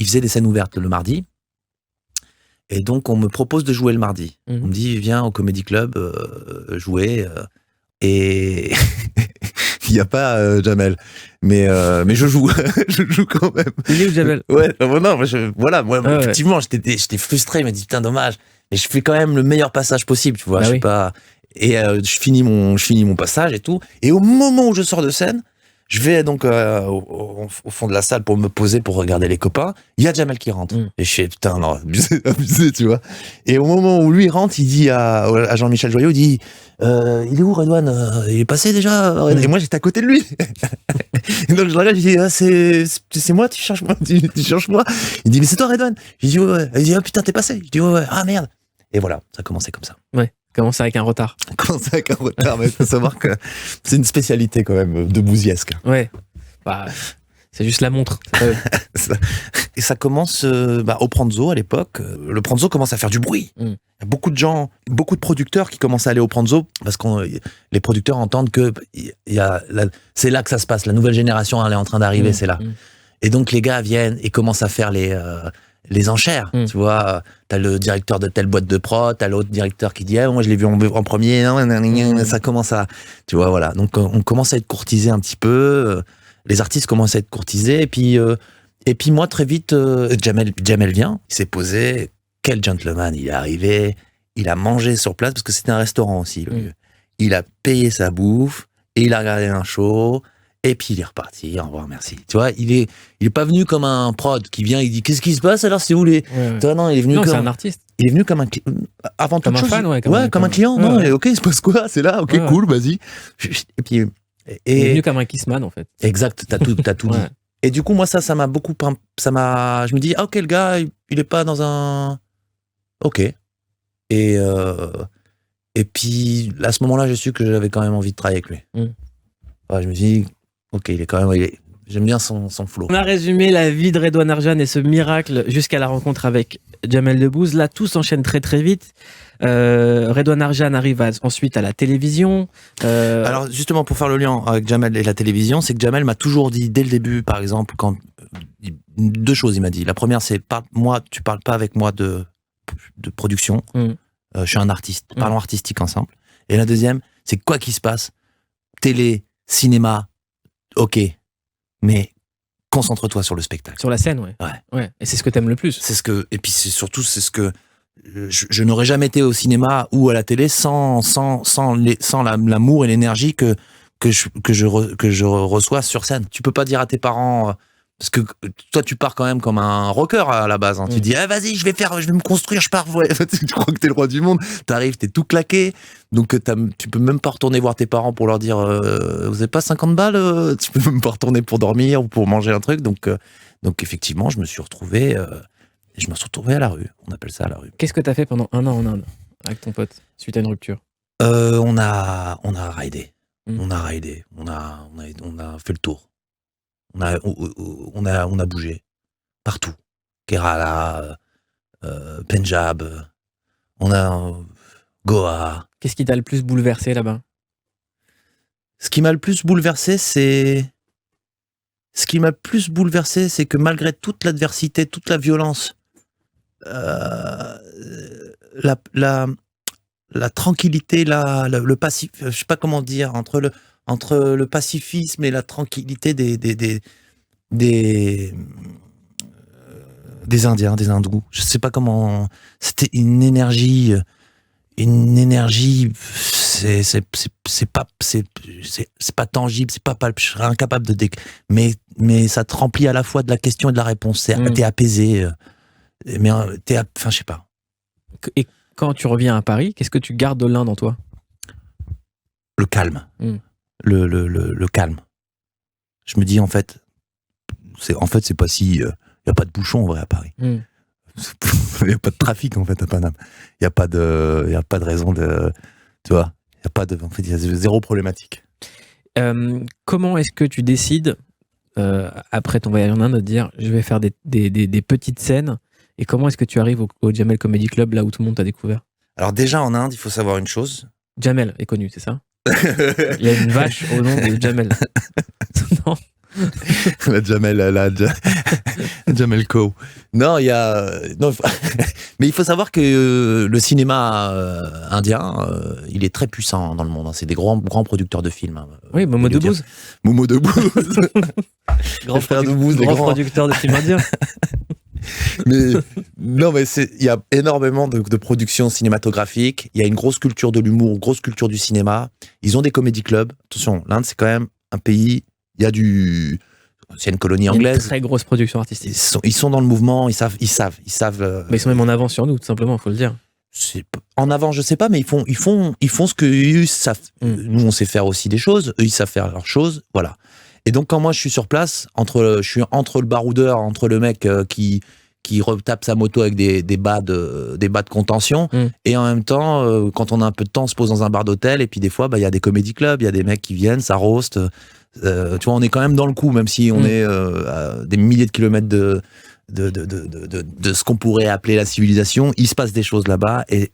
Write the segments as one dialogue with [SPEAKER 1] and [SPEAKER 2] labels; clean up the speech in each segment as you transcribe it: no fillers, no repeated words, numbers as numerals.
[SPEAKER 1] il faisait des scènes ouvertes le mardi. Et donc, on me propose de jouer le mardi. On me dit, viens au Comedy Club jouer. Et il n'y a pas Jamel. Mais je joue. Je joue quand même.
[SPEAKER 2] Il est où, Jamel?
[SPEAKER 1] Ouais, non, effectivement, j'étais frustré. Il m'a dit, putain, dommage. Et je fais quand même le meilleur passage possible, tu vois. Je sais pas. Et je finis mon passage et tout. Et au moment où je sors de scène, je vais donc au fond de la salle pour me poser, pour regarder les copains. Il y a Jamel qui rentre. Et je fais, putain, non, abusé, tu vois. Et au moment où lui rentre, il dit à Jean-Michel Joyaux, il dit, il est où, Redouane? Il est passé déjà? Et moi, j'étais à côté de lui. Et donc, je le regarde, je dis, c'est moi, tu cherches moi? Tu cherches moi? Il dit, mais c'est toi, Redouane? Je dis, ouais. Il dit, putain, t'es passé? Je dis, ouais. Ah, merde. Et voilà, ça a commencé comme ça.
[SPEAKER 2] Ouais. Commencer avec un retard.
[SPEAKER 1] Mais il faut savoir que c'est une spécialité quand même de Bouziesque.
[SPEAKER 2] Ouais. Bah, c'est juste la montre.
[SPEAKER 1] Et ça commence au Pranzo à l'époque. Le Pranzo commence à faire du bruit. Il y a beaucoup de gens, beaucoup de producteurs qui commencent à aller au Pranzo parce que les producteurs entendent que c'est là que ça se passe. La nouvelle génération, elle est en train d'arriver, c'est là. Et donc les gars viennent et commencent à faire les enchères, tu vois, t'as le directeur de telle boîte de prod, t'as l'autre directeur qui dit moi je l'ai vu en premier, ça commence à, tu vois, voilà, donc on commence à être courtisé un petit peu, les artistes commencent à être courtisés, et puis moi très vite, Jamel vient, il s'est posé, quel gentleman, il est arrivé, il a mangé sur place, parce que c'était un restaurant aussi, le lieu. Il a payé sa bouffe, et il a regardé un show, et puis il est reparti, au revoir, merci. Tu vois, il est pas venu comme un prod qui vient, il dit qu'est-ce qui se passe alors, c'est où les.
[SPEAKER 2] Ouais.
[SPEAKER 1] Tu vois, non, il est venu comme.
[SPEAKER 2] C'est un artiste.
[SPEAKER 1] Il est venu comme un avant toute chose.
[SPEAKER 2] Comme un fan,
[SPEAKER 1] comme un client. Non,
[SPEAKER 2] ouais.
[SPEAKER 1] Ok, il se passe quoi? C'est là, ok, cool, vas-y. Et puis.
[SPEAKER 2] Il est venu comme un kissman en fait.
[SPEAKER 1] Exact, t'as tout dit. Et du coup, moi, ça m'a beaucoup. Je me dis, ok, le gars, il est pas dans un. Ok. Et puis, à ce moment-là, j'ai su que j'avais quand même envie de travailler avec lui. Ouais, je me suis dit, ok, il est quand même. J'aime bien son flow.
[SPEAKER 2] On a résumé la vie de Redouane Arjan et ce miracle jusqu'à la rencontre avec Jamel Debbouze. Là, tout s'enchaîne très très vite. Redouane Arjan arrive ensuite à la télévision.
[SPEAKER 1] Alors justement, pour faire le lien avec Jamel et la télévision, c'est que Jamel m'a toujours dit dès le début, par exemple, deux choses, il m'a dit. La première, c'est tu parles pas avec moi de production. Je suis un artiste. Parlons artistique ensemble. Et la deuxième, c'est quoi qu'il se passe, télé, cinéma, ok, mais concentre-toi sur le spectacle.
[SPEAKER 2] Sur la scène, ouais. Et c'est ce que t'aimes le plus.
[SPEAKER 1] Et puis c'est ce que je n'aurais jamais été au cinéma ou à la télé sans l'amour et l'énergie que je reçois sur scène. Tu peux pas dire à tes parents, parce que toi tu pars quand même comme un rocker à la base. Tu dis vas-y, je vais me construire, je pars. Ouais. Tu crois que t'es le roi du monde. T'arrives, t'es tout claqué. Donc tu peux même pas retourner voir tes parents pour leur dire vous avez pas 50 balles. Tu peux même pas retourner pour dormir ou pour manger un truc. Donc effectivement, je me suis retrouvé à la rue. On appelle ça à la rue.
[SPEAKER 2] Qu'est-ce que t'as fait pendant 1 an en Inde avec ton pote suite à une rupture?
[SPEAKER 1] On a raidé. On a raidé. On a fait le tour. On a bougé partout. Kerala, Punjab, on a Goa.
[SPEAKER 2] Qu'est-ce qui t'a le plus bouleversé là-bas?
[SPEAKER 1] Ce qui m'a le plus bouleversé, c'est que malgré toute l'adversité, toute la violence, la tranquillité, le passif, je sais pas comment dire, entre le pacifisme et la tranquillité des Indiens, des Hindous. Je sais pas comment. C'était une énergie. C'est pas tangible, c'est pas palpable. Je serais incapable mais ça te remplit à la fois de la question et de la réponse. T'es apaisé. Mais je sais pas.
[SPEAKER 2] Et quand tu reviens à Paris, qu'est-ce que tu gardes de l'Inde en toi?
[SPEAKER 1] Le calme. Le calme. Je me dis, en fait, c'est pas si. Il n'y a pas de bouchon, en vrai, à Paris. Il n'y a pas de trafic, en fait, à Paname. Il n'y a pas de raison de. Tu vois, en fait, il y a zéro problématique.
[SPEAKER 2] Comment est-ce que tu décides, après ton voyage en Inde, de dire je vais faire des petites scènes, et comment est-ce que tu arrives au Jamel Comedy Club, là où tout le monde t'a découvert?
[SPEAKER 1] Alors, déjà, en Inde, il faut savoir une chose.
[SPEAKER 2] Jamel est connu, c'est ça? Il y a une vache au nom de Jamel. Non.
[SPEAKER 1] La Jamel Co. Non, il y a. Non, mais il faut savoir que le cinéma indien, il est très puissant dans le monde. Hein. C'est des grands producteurs de films. Hein,
[SPEAKER 2] oui, Momo Debouze.
[SPEAKER 1] Momo Debouze.
[SPEAKER 2] Grand producteur de films indiens.
[SPEAKER 1] Mais non, mais il y a énormément de productions cinématographiques. Il y a une grosse culture de l'humour, grosse culture du cinéma. Ils ont des comédie clubs. Attention, l'Inde, c'est quand même un pays. Il y a c'est une colonie anglaise.
[SPEAKER 2] Une très grosse production artistique.
[SPEAKER 1] Ils sont dans le mouvement. Ils savent.
[SPEAKER 2] Mais ils sont même en avance sur nous, tout simplement. Faut le dire.
[SPEAKER 1] En avant, je sais pas, mais ils font ce que eux savent. Nous, on sait faire aussi des choses. Eux, ils savent faire leurs choses. Voilà. Et donc, quand moi, je suis sur place, je suis entre le baroudeur, entre le mec qui retape sa moto avec des bas de contention, et en même temps, quand on a un peu de temps, on se pose dans un bar d'hôtel, et puis des fois, il y a des comédie clubs, il y a des mecs qui viennent, ça roast. Tu vois, on est quand même dans le coup, même si on est à des milliers de kilomètres de ce qu'on pourrait appeler la civilisation. Il se passe des choses là-bas, et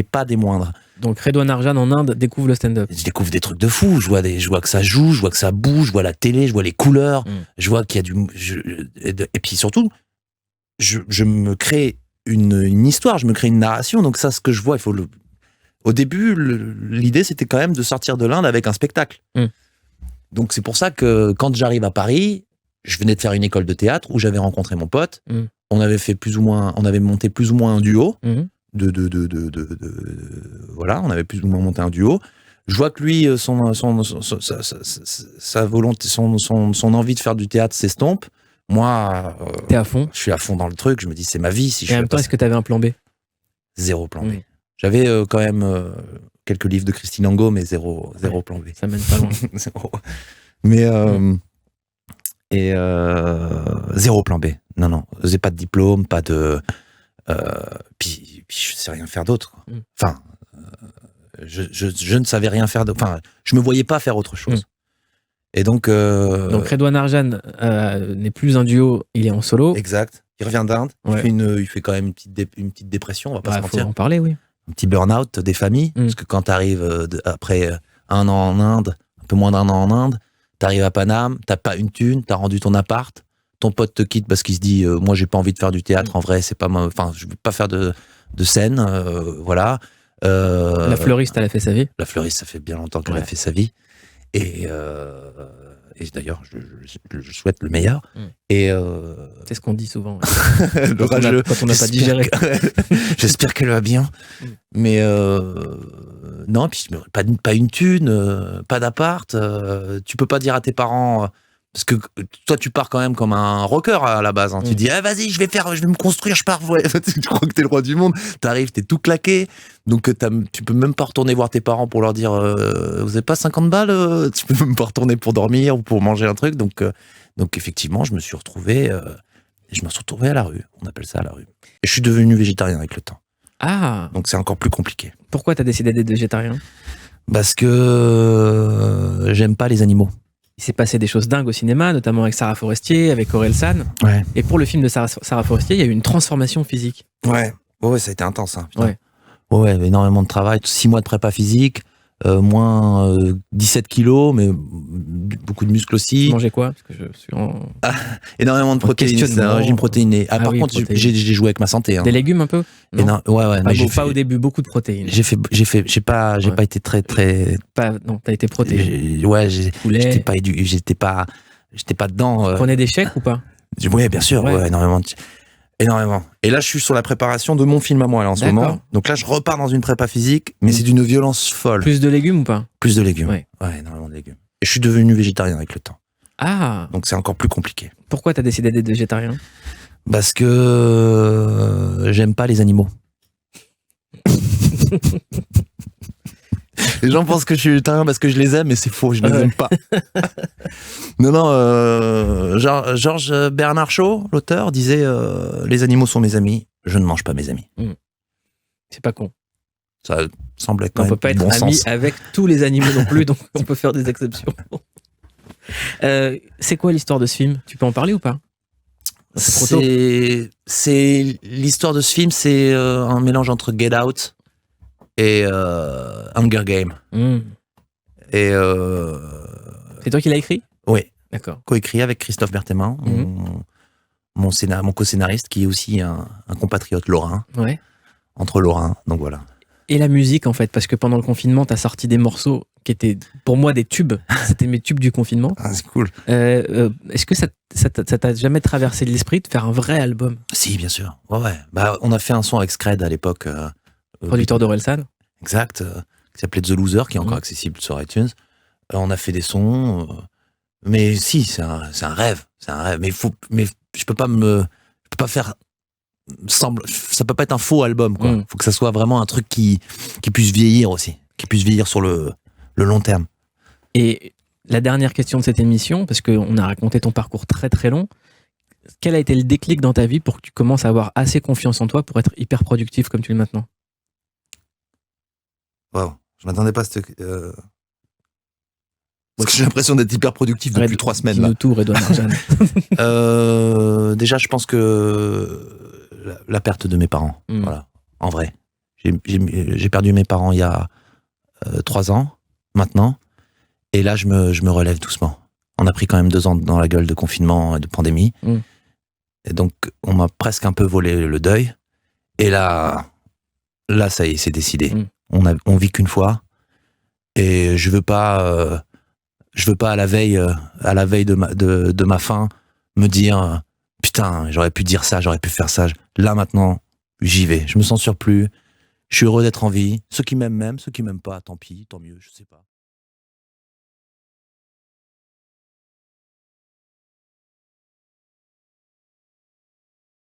[SPEAKER 1] pas des moindres.
[SPEAKER 2] Donc Redouane Arjan en Inde découvre le stand-up.
[SPEAKER 1] Je découvre des trucs de fou. Je vois que ça joue, je vois que ça bouge, je vois la télé, je vois les couleurs, je vois qu'il y a et puis surtout, je me crée une histoire, je me crée une narration. Donc ça, ce que je vois, au début, l'idée c'était quand même de sortir de l'Inde avec un spectacle. Donc c'est pour ça que quand j'arrive à Paris, je venais de faire une école de théâtre où j'avais rencontré mon pote. On avait monté plus ou moins un duo. Voilà, on avait plus ou moins monté un duo. Je vois que lui, sa volonté, son envie de faire du théâtre s'estompe. Moi,
[SPEAKER 2] t'es à fond.
[SPEAKER 1] Je suis à fond dans le truc. Je me dis, c'est ma vie. Si
[SPEAKER 2] et en même temps, est-ce que t'avais un plan B?
[SPEAKER 1] Zéro plan B. J'avais quand même quelques livres de Christine Angot, mais zéro plan B.
[SPEAKER 2] Ça mène pas loin.
[SPEAKER 1] Mais zéro plan B. Non, j'ai pas de diplôme, pas de. Puis je sais rien faire d'autre. Enfin, je ne savais rien faire d'autre. Enfin, je me voyais pas faire autre chose. Et donc
[SPEAKER 2] Redouane Arjan n'est plus un duo, il est en solo.
[SPEAKER 1] Exact. Il revient d'Inde. Il fait quand même une petite dépression, on va pas se mentir.
[SPEAKER 2] Faut en parler, oui.
[SPEAKER 1] Un petit burn-out des familles, parce que quand t'arrives après un an en Inde, un peu moins d'un an en Inde, t'arrives à Paname, t'as pas une thune, t'as rendu ton appart, ton pote te quitte parce qu'il se dit moi j'ai pas envie de faire du théâtre, en vrai c'est pas enfin je veux pas faire de scène, voilà.
[SPEAKER 2] La fleuriste, elle a fait sa vie.
[SPEAKER 1] La fleuriste, ça fait bien longtemps qu'elle a fait sa vie, et d'ailleurs je souhaite le meilleur. Et
[SPEAKER 2] c'est ce qu'on dit souvent.
[SPEAKER 1] Quand on n'a pas digéré. J'espère qu'elle va bien. Mais non, puis pas une thune, pas d'appart. Tu peux pas dire à tes parents. Parce que toi, tu pars quand même comme un rocker à la base. Hein. Tu dis, vas-y, je vais me construire, je pars. Ouais. Tu crois que t'es le roi du monde. T'arrives, t'es tout claqué. Donc, tu peux même pas retourner voir tes parents pour leur dire, vous avez pas 50 balles Tu peux même pas retourner pour dormir ou pour manger un truc. Donc effectivement, je me suis retrouvé à la rue. On appelle ça à la rue. Et je suis devenu végétarien avec le temps.
[SPEAKER 2] Ah.
[SPEAKER 1] Donc, c'est encore plus compliqué.
[SPEAKER 2] Pourquoi t'as décidé d'être végétarien?
[SPEAKER 1] Parce que j'aime pas les animaux.
[SPEAKER 2] Il s'est passé des choses dingues au cinéma, notamment avec Sarah Forestier, avec Aurel San.
[SPEAKER 1] Ouais.
[SPEAKER 2] Et pour le film de Sarah Forestier, il y a eu une transformation physique.
[SPEAKER 1] Ouais, ça a été intense. Hein, ouais, énormément de travail. 6 mois de prépa physique, moins 17 kilos, mais beaucoup de muscles aussi.
[SPEAKER 2] Tu mangeais quoi? Parce que je suis
[SPEAKER 1] énormément de protéines. C'est un régime protéiné. Par contre, j'ai joué avec ma santé. Hein.
[SPEAKER 2] Des légumes un peu?
[SPEAKER 1] Non. Ouais.
[SPEAKER 2] Pas au début, beaucoup de protéines.
[SPEAKER 1] J'ai pas été très.
[SPEAKER 2] Non, t'as été protéiné.
[SPEAKER 1] J'étais pas dedans.
[SPEAKER 2] Tu prenais des chèques ou pas?
[SPEAKER 1] Oui, bien sûr, énormément. Et là, je suis sur la préparation de mon film à moi, là, en ce moment. Donc là, je repars dans une prépa physique, mais c'est d'une violence folle.
[SPEAKER 2] Plus de légumes ou pas?
[SPEAKER 1] Plus de légumes. Ouais, énormément de légumes. Et je suis devenu végétarien avec le temps.
[SPEAKER 2] Ah.
[SPEAKER 1] Donc c'est encore plus compliqué.
[SPEAKER 2] Pourquoi t'as décidé d'être végétarien?
[SPEAKER 1] Parce que j'aime pas les animaux. Les gens pensent que je suis végétarien parce que je les aime, mais c'est faux, je les aime pas. Non, Georges Bernard Shaw, l'auteur, disait les animaux sont mes amis, je ne mange pas mes amis.
[SPEAKER 2] C'est pas con.
[SPEAKER 1] Ça semble être quand même
[SPEAKER 2] on peut pas être
[SPEAKER 1] bon
[SPEAKER 2] ami
[SPEAKER 1] sens.
[SPEAKER 2] avec tous les animaux non plus, donc on peut faire des exceptions. C'est quoi l'histoire de ce film? Tu peux en parler ou pas?
[SPEAKER 1] C'est l'histoire de ce film, c'est un mélange entre Get Out et Hunger Games.
[SPEAKER 2] Et c'est toi qui l'as écrit?
[SPEAKER 1] Oui.
[SPEAKER 2] D'accord.
[SPEAKER 1] Coécrit avec Christophe Berthémin, mon co-scénariste, qui est aussi un compatriote lorrain,
[SPEAKER 2] Ouais.
[SPEAKER 1] entre Lorrains, donc voilà.
[SPEAKER 2] Et la musique, en fait, parce que pendant le confinement, t'as sorti des morceaux qui étaient, pour moi, des tubes. C'était mes tubes du confinement.
[SPEAKER 1] Ah, c'est cool.
[SPEAKER 2] Est-ce que ça t'a jamais traversé l'esprit de faire un vrai album?
[SPEAKER 1] Si, bien sûr. Ouais. Bah, on a fait un son avec Scred à l'époque.
[SPEAKER 2] Producteur d'Orelsan.
[SPEAKER 1] Exact. Qui s'appelait The Loser, qui est encore accessible sur iTunes. On a fait des sons. Mais si, c'est un rêve. C'est un rêve. Mais je peux pas faire ça peut pas être un faux album, quoi. Faut que ça soit vraiment un truc qui puisse vieillir aussi, qui puisse vieillir sur le long terme.
[SPEAKER 2] Et la dernière question de cette émission, parce qu'on a raconté ton parcours très très long, quel a été le déclic dans ta vie pour que tu commences à avoir assez confiance en toi pour être hyper productif comme tu l'es maintenant?
[SPEAKER 1] Wow, je m'attendais pas à cette... Parce que j'ai l'impression d'être hyper productif depuis 3 semaines.
[SPEAKER 2] Dis-nous tout, Redouane Arjan.
[SPEAKER 1] Déjà, je pense que la perte de mes parents, voilà, en vrai. J'ai perdu mes parents il y a 3 ans, maintenant, et là, je me relève doucement. On a pris quand même 2 ans dans la gueule de confinement et de pandémie, et donc on m'a presque un peu volé le deuil, et là, ça y est, c'est décidé. On vit qu'une fois, et je veux pas à la veille de ma fin me dire putain, j'aurais pu dire ça, j'aurais pu faire ça. Là maintenant, j'y vais. Je me sens surplus. Je suis heureux d'être en vie. Ceux qui m'aiment, ceux qui m'aiment pas, tant pis, tant mieux, je sais pas.